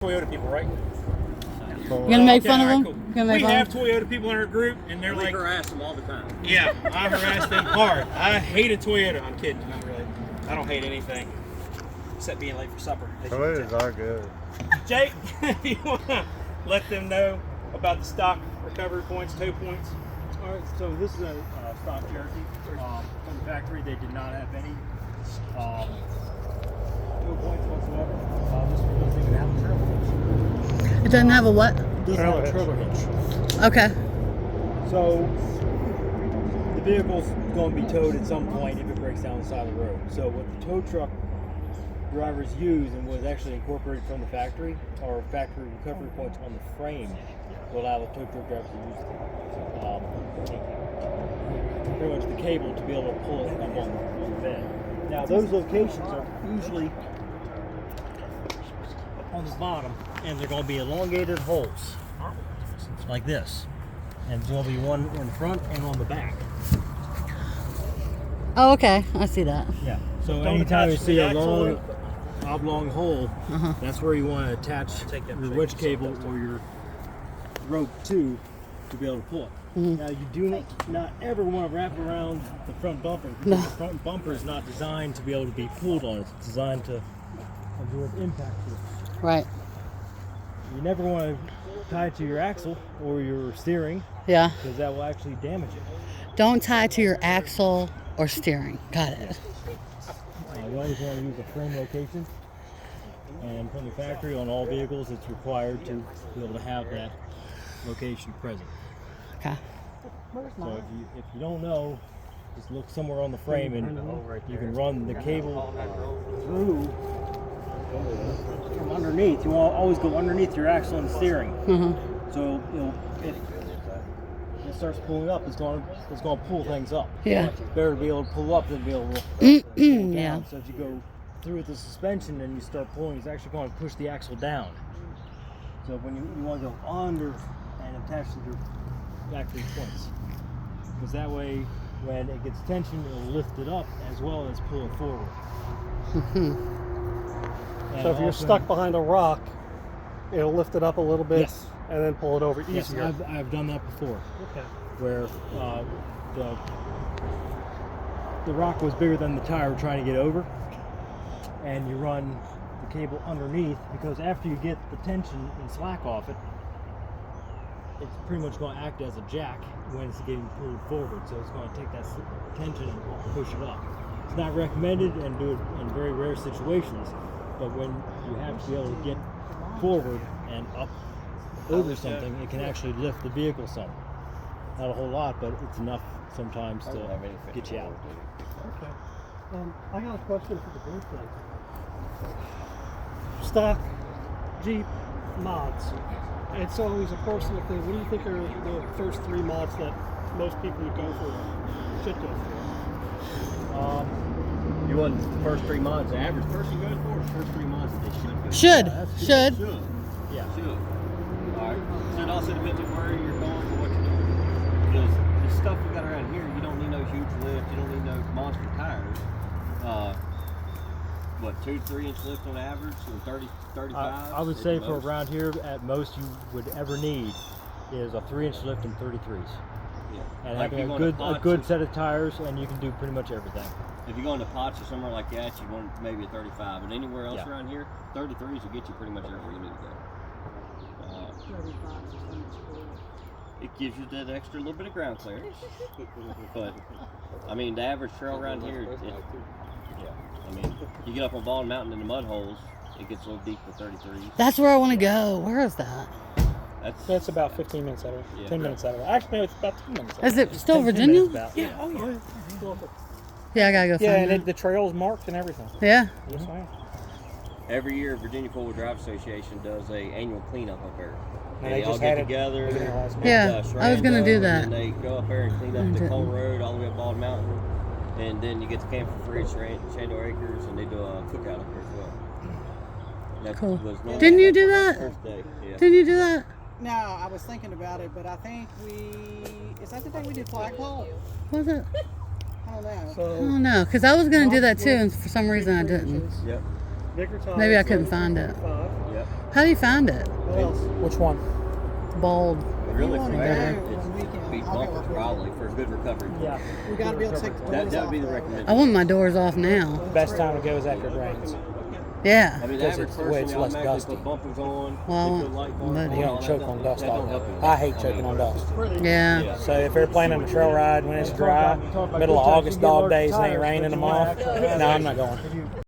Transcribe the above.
Toyota people, right? You gonna make fun of them? Cool. We have Toyota people in our group, and they're like, harass them all the time. Yeah, I harass them hard. I hate a Toyota. I'm kidding, not really. I don't hate anything except being late for supper. Toyotas are good. Jake, you want to let them know about the stock recovery points, tow points? All right, so this is a stock Cherokee from the factory. They did not have any tow points whatsoever. This one doesn't even have a trailer hitch. It doesn't have a what? Doesn't have a trailer hitch. Okay. So the vehicle's going to be towed at some point if it breaks down the side of the road. So what the tow truck drivers use and was actually incorporated from the factory are factory recovery points on the frame to allow the tow truck driver to use pretty much the cable to be able to pull it up on the bed. Now those locations are usually on the bottom, and they're going to be elongated holes like this, and there's going to be one in the front and on the back. Oh, okay. I see that. Yeah. So anytime you see a long oblong hole, that's where you want to attach your winch cable or your rope to be able to pull it. Now you do not ever want to wrap around the front bumper. No. The front bumper is not designed to be able to be pulled on. It's designed to absorb impact. Right. You never want to tie it to your axle or your steering, Yeah. because that will actually damage it. Don't tie it to your axle or steering. Got it. You always want to use a frame location, and from the factory on all vehicles it's required to be able to have that location present. Okay. So if you don't know, just look somewhere on the frame and you can run the cable through from underneath. You want to always go underneath your axle and steering. So if it starts pulling up, it's going to pull things up. Yeah. It's better to be able to pull up than be able to pull Yeah. down. So if you go through with the suspension and you start pulling, it's actually going to push the axle down. So when you want to go under and attach to your factory points, because that way when it gets tension, it'll lift it up as well as pull it forward. So if you're stuck behind a rock, it'll lift it up a little bit and then pull it over easier. Yes, I've done that before. Okay. Where the rock was bigger than the tire trying to get over, and you run the cable underneath, because after you get the tension and slack off it, it's pretty much going to act as a jack when it's getting pulled forward. So it's going to take that tension and push it up. It's not recommended, and do it in very rare situations, but when you have to be able to get forward and up over something, it can actually lift the vehicle some. Not a whole lot, but it's enough sometimes to get you out. Okay. I got a question for the group then. Stock Jeep mods. It's always a personal thing. What do you think are the first 3 mods that most people would go for, should go for? You want the first 3 mods the average person goes for, or the first 3 mods that they should go for? Should. Should. Yeah. Should. Alright. So it also depends on where you're going for what you're doing. Because the stuff we got around here, you don't need no huge lift, you don't need no monster tires. 2 to 3 inch lift on average, or 30, 35? I would say for around here, at most you would ever need is a 3-inch lift and 33s. Yeah. And Like having you a want good set of tires, and you can do pretty much everything. If you go into pots or somewhere like that, you want maybe a 35. But anywhere else around here, 33s will get you pretty much everywhere you need to go. It gives you that extra little bit of ground clearance. But, I mean, the average trail around here, I mean, you get up on Bald Mountain in the mud holes, it gets a little deep for 33s. That's where I want to go. Where is that? That's about 15 minutes out of it. 10 minutes out of it. Actually, no, it's about 10 minutes out of Is it still Virginia? Yeah. Oh, yeah. Yeah, I gotta go Yeah, find and it. the trail's marked and everything. Yeah. Yes, I am. Every year, Virginia Four-Wheel Drive Association does a annual cleanup up there. And they they all just get had it together. beginning of last month. Yeah, I was gonna do that. And they go up there and clean I up the didn't. Cole Road all the way up Bald Mountain. And then you get to camp for free at Shandor Acres, and they do a cookout up there as well. That Cool. was normally Didn't you do that? First day, yeah. Didn't you do that? No, I was thinking about it, but I think is that the day we did flagpole? Was it? I don't know. So, I don't know, because I was gonna do that too, and for some reason I didn't. Yep. Bigger tires. Maybe I couldn't find it. 35. Yep. How do you find it? What else? Which one? Bold. Really, wanna from go there, when we it's can, be I'll get bumpers with you. probably for a good recovery. Yeah. We got to be able to take the doors That would be off the though. recommendation. I want my doors off now. Best time to go is after it rains. Yeah. I mean, the Because average it's the way person, it's they less automatically dusty. put bumpers on, Well, they put light bars but- on, You all don't that choke doesn't- on dust that all don't day. help you. I hate choking on dust. Yeah. So if they're planning a trail ride when it's dry, middle of August dog days, and ain't raining them off, no, I'm not going.